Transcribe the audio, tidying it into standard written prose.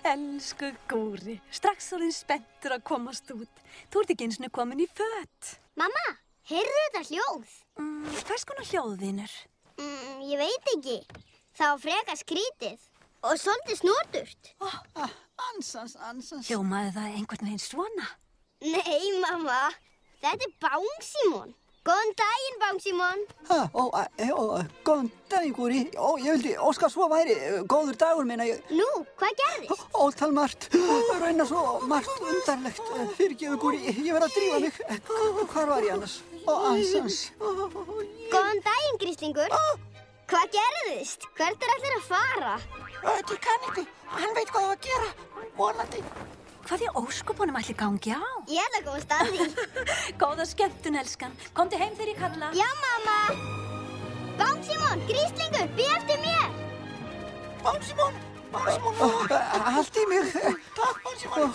Elsku Gúri, strax orðinn spenntur að komast út. Þú ert ekki einu sinni komin í föt. Mamma, heyrðu þetta hljóð? Hvers konar hljóð, vinur? Ég veit ekki. Það var frekar skrítið og svolítið snoturt. Ansans. Hljómaði það einhvern veginn svona? Nei, mamma. Þetta er Bangsímon. Góðan daginn, Bangsímon. Góðan daginn, Gúri. Ég vildi óska svo væri góður dagur minna. Nú, hvað gerðist? Ótal margt. Raunar svo margt undarlegt. Fyrirgefðu, Gúri. Ég verð að drífa mig. Hvar var ég annars? Ansans. Góðan daginn, gríslingur. Hvað gerðist? Hvert er allir að fara? Til kanningu. Hann veit hvað það að gera. Vonandi. Hvað í óskupunum ætli gangi á? Ég ætla að komast að því. Góða skemmtun, elskan. Komdu heim þegar ég kalla. Já, mamma. Bangsímon, gríslingur, bíð eftir mér. Bangsímon. Allt í mig. Takk, Bangsímon.